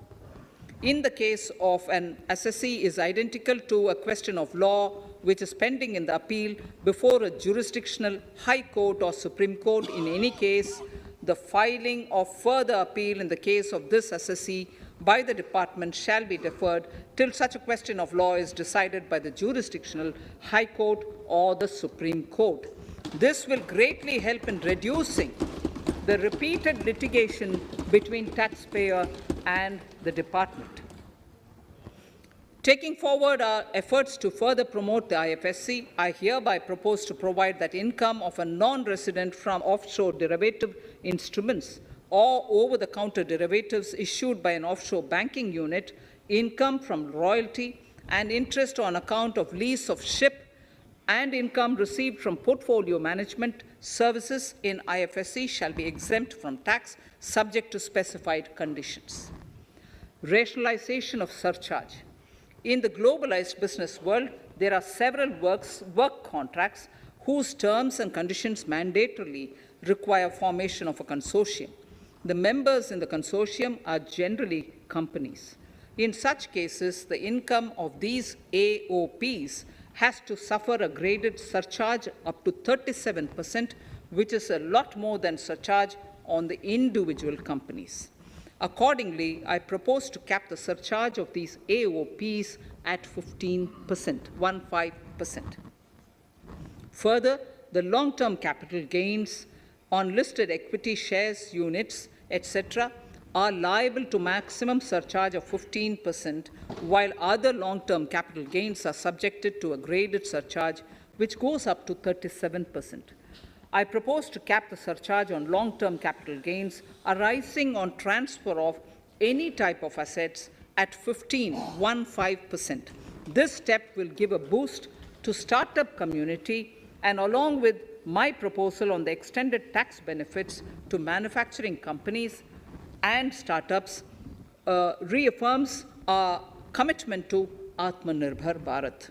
in the case of an assessee is identical to a question of law which is pending in the appeal before a jurisdictional High Court or Supreme Court, in any case, the filing of further appeal in the case of this assessee by the department shall be deferred till such a question of law is decided by the jurisdictional High Court or the Supreme Court. This will greatly help in reducing the repeated litigation between taxpayer and the department. Taking forward our efforts to further promote the IFSC, I hereby propose to provide that income of a non-resident from offshore derivative instruments or over-the-counter derivatives issued by an offshore banking unit, income from royalty and interest on account of lease of ship, and income received from portfolio management services in IFSC shall be exempt from tax subject to specified conditions. Rationalization of surcharge. In the globalized business world, there are several work contracts whose terms and conditions mandatorily require formation of a consortium. The members in the consortium are generally companies. In such cases, the income of these AOPs has to suffer a graded surcharge up to 37%, which is a lot more than surcharge on the individual companies. Accordingly, I propose to cap the surcharge of these AOPs at 15%, 15%. Further, the long-term capital gains on listed equity shares, units, etc., are liable to maximum surcharge of 15%, while other long-term capital gains are subjected to a graded surcharge which goes up to 37%. I propose to cap the surcharge on long-term capital gains arising on transfer of any type of assets at 15%. This step will give a boost to startup community, and along with my proposal on the extended tax benefits to manufacturing companies and startups, reaffirms our commitment to Atmanirbhar Bharat.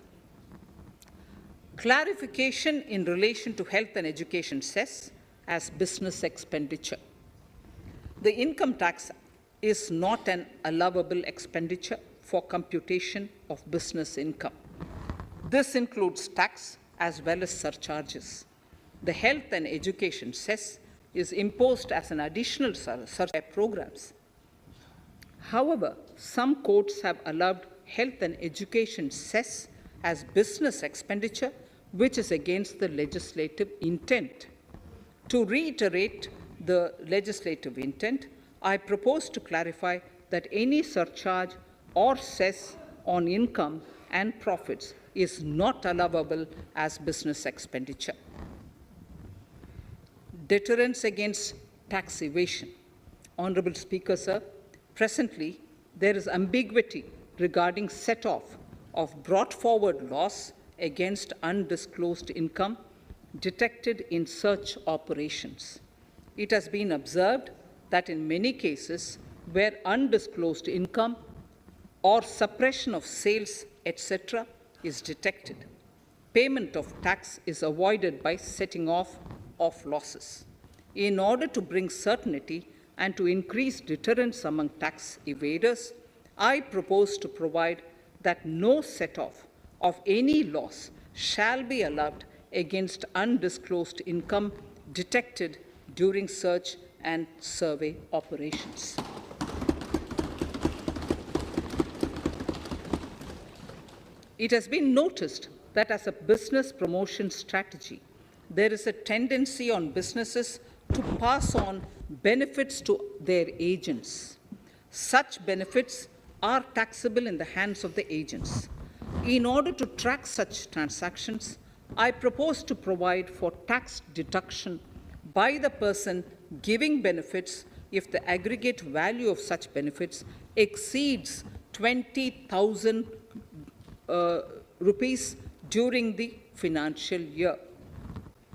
Clarification in relation to health and education cess as business expenditure. The income tax is not an allowable expenditure for computation of business income. This includes tax as well as surcharges. The health and education cess is imposed as an additional surcharge programs. However, some courts have allowed health and education cess as business expenditure, which is against the legislative intent. To reiterate the legislative intent, I propose to clarify that any surcharge or cess on income and profits is not allowable as business expenditure. Deterrence against tax evasion. Honourable Speaker, sir, presently there is ambiguity regarding set-off of brought forward loss against undisclosed income detected in search operations. It has been observed that in many cases where undisclosed income or suppression of sales, etc., is detected, payment of tax is avoided by setting off of losses. In order to bring certainty and to increase deterrence among tax evaders, I propose to provide that no set-off of any loss shall be allowed against undisclosed income detected during search and survey operations. It has been noticed that as a business promotion strategy, there is a tendency on businesses to pass on benefits to their agents. Such benefits are taxable in the hands of the agents. In order to track such transactions, I propose to provide for tax deduction by the person giving benefits if the aggregate value of such benefits exceeds 20,000 rupees during the financial year.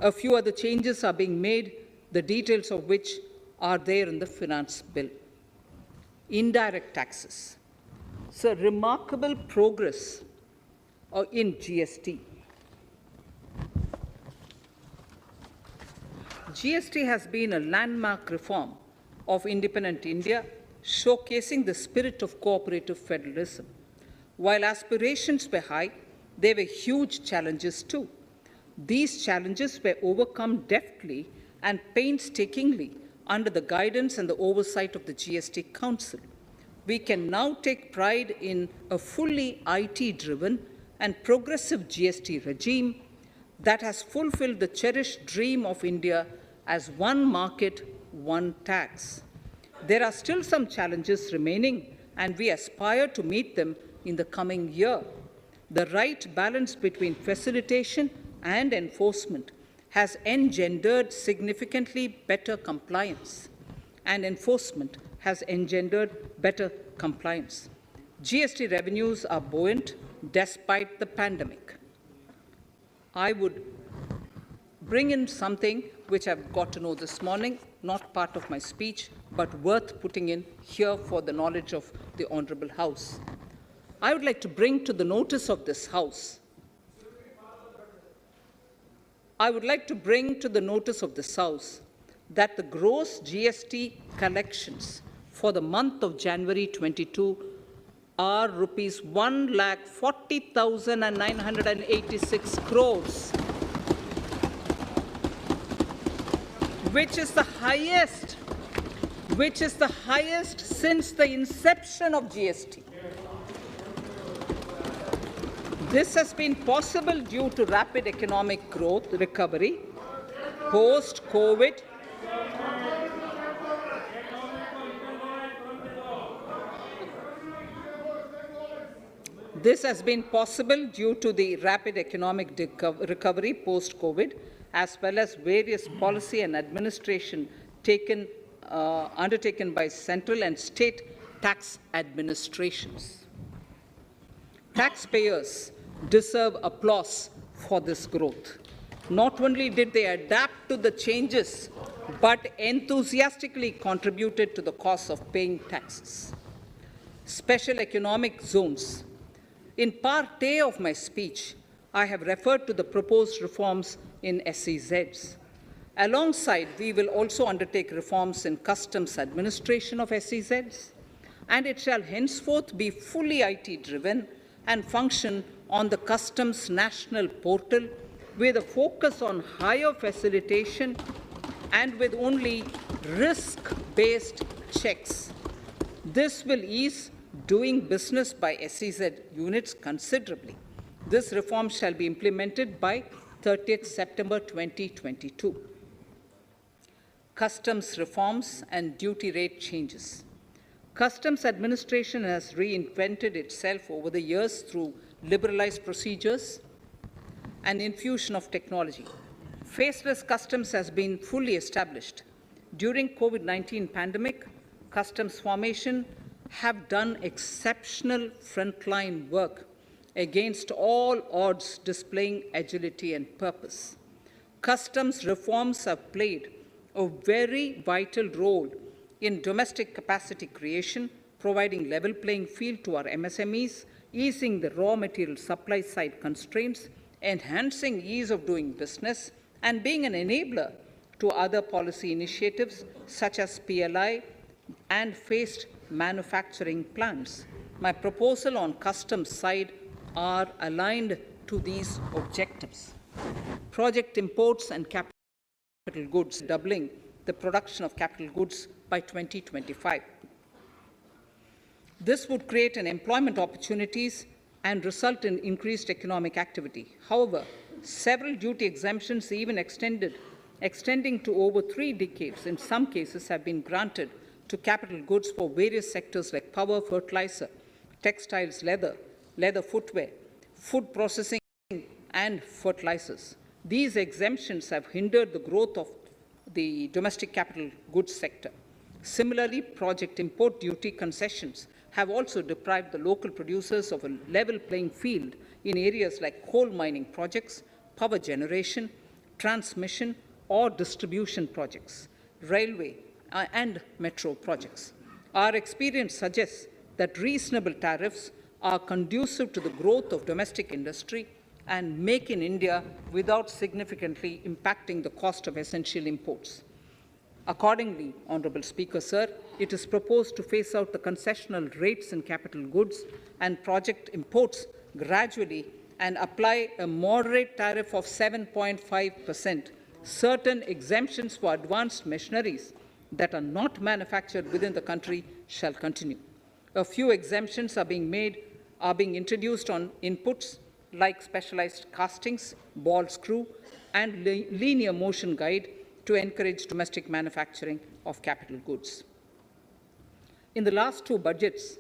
A few other changes are being made, the details of which are there in the finance bill. Indirect taxes. So remarkable progress in GST. GST has been a landmark reform of independent India, showcasing the spirit of cooperative federalism. While aspirations were high, there were huge challenges too. These challenges were overcome deftly and painstakingly under the guidance and the oversight of the GST Council. We can now take pride in a fully IT-driven and progressive GST regime that has fulfilled the cherished dream of India as one market, one tax. There are still some challenges remaining, and we aspire to meet them in the coming year. The right balance between facilitation and enforcement has engendered significantly better compliance, and enforcement has engendered better compliance. GST revenues are buoyant despite the pandemic. I would bring in something which I've got to know this morning, not part of my speech, but worth putting in here for the knowledge of the Honorable House. I would like to bring to the notice of this House that the gross GST collections for the month of January 22 are rupees 1,40,986 crores, which is the highest since the inception of GST. This has been possible due to rapid economic growth, recovery, post-COVID, recovery post-COVID, as well as various policy and administration undertaken by central and state tax administrations. Taxpayers deserve applause for this growth. Not only did they adapt to the changes, but enthusiastically contributed to the cost of paying taxes. Special economic zones. In Part A of my speech, I have referred to the proposed reforms in SEZs. Alongside, we will also undertake reforms in customs administration of SEZs, and it shall henceforth be fully IT-driven and function on the customs national portal with a focus on higher facilitation and with only risk-based checks. This will ease doing business by SEZ units considerably. This reform shall be implemented by 30th September 2022. Customs reforms and duty rate changes. Customs administration has reinvented itself over the years through liberalized procedures and infusion of technology. Faceless customs has been fully established. During COVID-19 pandemic, customs formation have done exceptional frontline work against all odds displaying agility and purpose. Customs reforms have played a very vital role in domestic capacity creation, providing level playing field to our MSMEs, easing the raw material supply side constraints, enhancing ease of doing business, and being an enabler to other policy initiatives such as PLI and phased manufacturing plans. My proposal on customs side are aligned to these objectives. Project imports and capital goods, doubling the production of capital goods by 2025. This would create an employment opportunities and result in increased economic activity. However, several duty exemptions, even extending to over 3 decades, in some cases have been granted to capital goods for various sectors like power, fertilizer, textiles, leather footwear, food processing, and fertilizers. These exemptions have hindered the growth of the domestic capital goods sector. Similarly, project import duty concessions have also deprived the local producers of a level playing field in areas like coal mining projects, power generation, transmission, or distribution projects, railway and metro projects. Our experience suggests that reasonable tariffs are conducive to the growth of domestic industry and make in India without significantly impacting the cost of essential imports. Accordingly, Honourable Speaker, Sir, it is proposed to phase out the concessional rates in capital goods and project imports gradually and apply a moderate tariff of 7.5%. Certain exemptions for advanced machineries that are not manufactured within the country shall continue. A few exemptions are being introduced on inputs like specialized castings, ball screw, and linear motion guide to encourage domestic manufacturing of capital goods. In the last 2 budgets,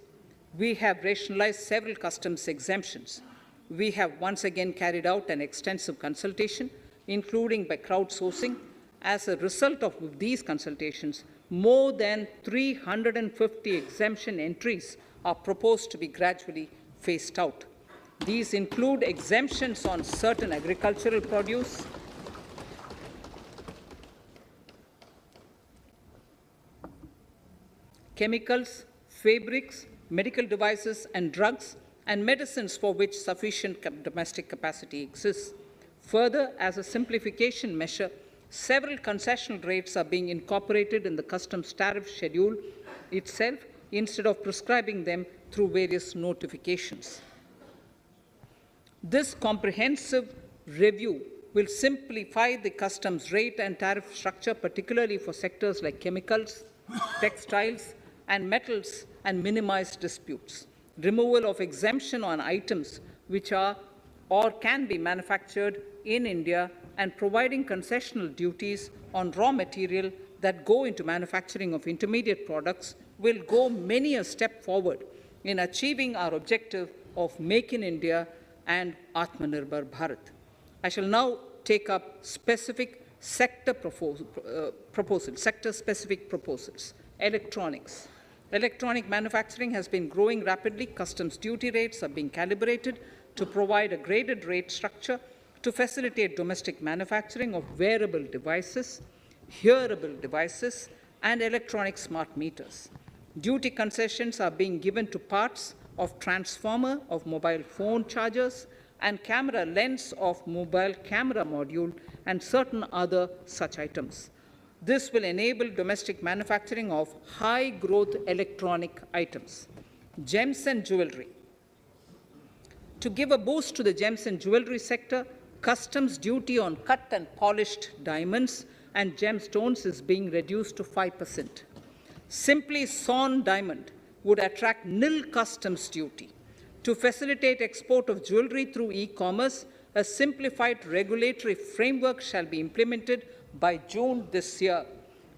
we have rationalized several customs exemptions. We have once again carried out an extensive consultation, including by crowdsourcing. As a result of these consultations, more than 350 exemption entries are proposed to be gradually phased out. These include exemptions on certain agricultural produce, chemicals, fabrics, medical devices and drugs, and medicines for which sufficient domestic capacity exists. Further, as a simplification measure, several concessional rates are being incorporated in the customs tariff schedule itself instead of prescribing them through various notifications. This comprehensive review will simplify the customs rate and tariff structure, particularly for sectors like chemicals, textiles, and metals, and minimize disputes. Removal of exemption on items which are or can be manufactured in India and providing concessional duties on raw material that go into manufacturing of intermediate products will go many a step forward in achieving our objective of Make in India and Atmanirbhar Bharat. I shall now take up specific sector-specific proposals. Electronics. Electronic manufacturing has been growing rapidly. Customs duty rates are being calibrated to provide a graded rate structure to facilitate domestic manufacturing of wearable devices, hearable devices, and electronic smart meters. Duty concessions are being given to parts of transformer of mobile phone chargers and camera lens of mobile camera module and certain other such items. This will enable domestic manufacturing of high-growth electronic items. Gems and jewelry. To give a boost to the gems and jewelry sector, customs duty on cut and polished diamonds and gemstones is being reduced to 5%. Simply sawn diamond would attract nil customs duty. To facilitate export of jewelry through e-commerce, a simplified regulatory framework shall be implemented by June this year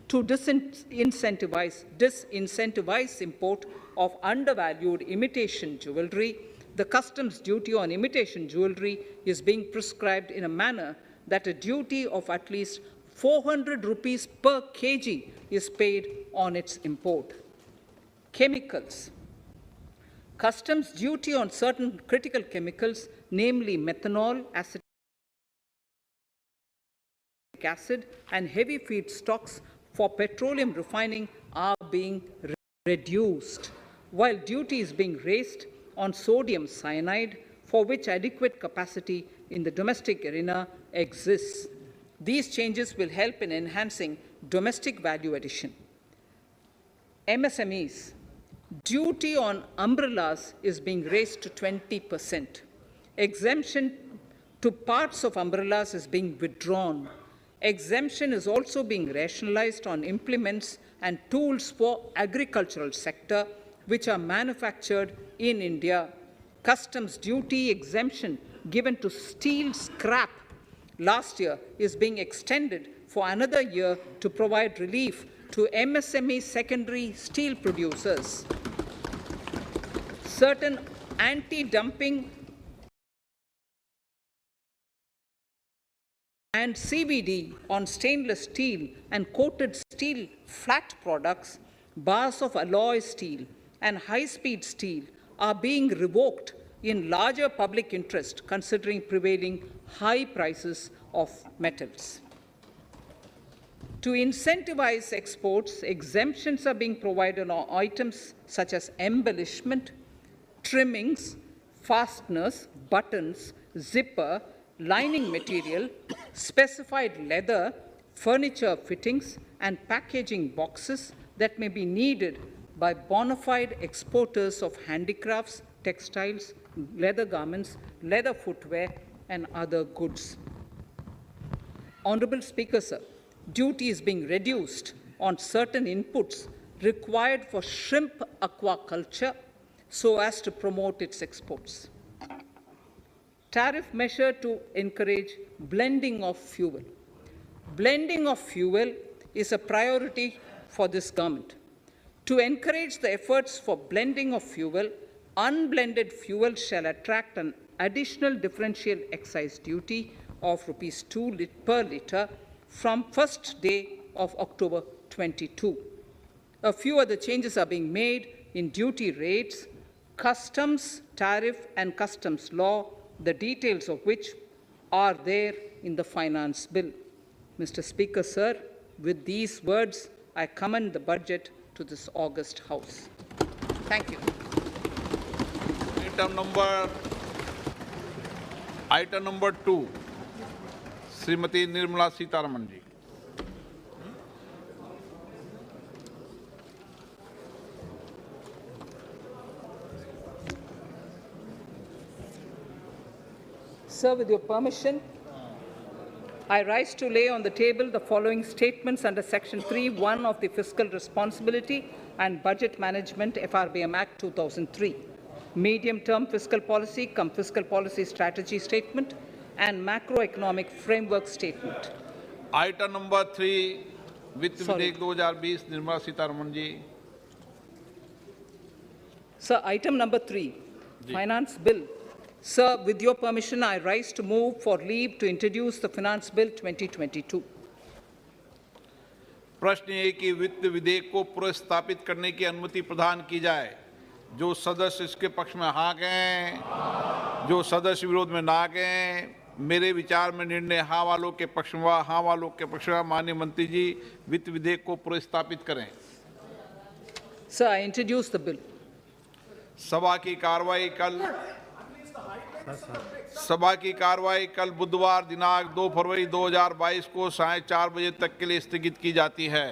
to disincentivize import of undervalued imitation jewelry. The customs duty on imitation jewelry is being prescribed in a manner that a duty of at least 400 rupees per kg is paid on its import. Chemicals. customs duty on certain critical chemicals, namely methanol, acetic acid, and heavy feedstocks for petroleum refining are being reduced, while duty is being raised on sodium cyanide, for which adequate capacity in the domestic arena exists. These changes will help in enhancing domestic value addition. MSMEs. Duty on umbrellas is being raised to 20%. Exemption to parts of umbrellas is being withdrawn. Exemption is also being rationalized on implements and tools for agricultural sector which are manufactured in India. Customs duty exemption given to steel scrap last year is being extended for another year to provide relief to MSME secondary steel producers. Certain anti-dumping and CVD on stainless steel and coated steel flat products, bars of alloy steel and high-speed steel are being revoked in larger public interest considering prevailing high prices of metals. To incentivize exports, exemptions are being provided on items such as embellishment, trimmings, fasteners, buttons, zipper, lining material, specified leather, furniture fittings, and packaging boxes that may be needed by bona fide exporters of handicrafts, textiles, leather garments, leather footwear, and other goods. Honorable Speaker, sir, duty is being reduced on certain inputs required for shrimp aquaculture so as to promote its exports. Tariff measure to encourage blending of fuel. Blending of fuel is a priority for this government. To encourage the efforts for blending of fuel, unblended fuel shall attract an additional differential excise duty of rupees 2 per litre from first day of October 22. A few other changes are being made in duty rates, customs, tariff, and customs law, the details of which are there in the finance bill. Mr. Speaker, sir, with these words, I commend the budget to this august House. Thank you. Item number 2, Srimati Nirmala Sitharaman ji. Sir, with your permission, I rise to lay on the table the following statements under Section 3(1) of the Fiscal Responsibility and Budget Management FRBM Act 2003, Medium-Term Fiscal Policy cum Fiscal Policy Strategy Statement and Macroeconomic Framework Statement. Item number 3, Vitt Videk 2020, Nirmala Sitharaman ji. Sir, item number 3, Finance Bill. Sir, with your permission, I rise to move for leave to introduce the Finance Bill 2022. प्रश्न ये कि वित्त विधेयक को पुनर्स्थापित करने की अनुमति प्रदान की जाए। जो सदस्य इसके पक्ष में हाँ गए, जो सदस्य विरोध में ना गए, मेरे विचार में निर्णय हाँ वालों के पक्ष में, हाँ वालों के पक्ष में। माननीय मंत्री जी, वित्त विधेयक को पुनर्स्थापित करें। Sir, I introduce the bill. सभा की कार्रवाई कल बुधवार दिनांक 2 फरवरी 2022 को 4:30 बजे तक के लिए स्थगित की जाती है।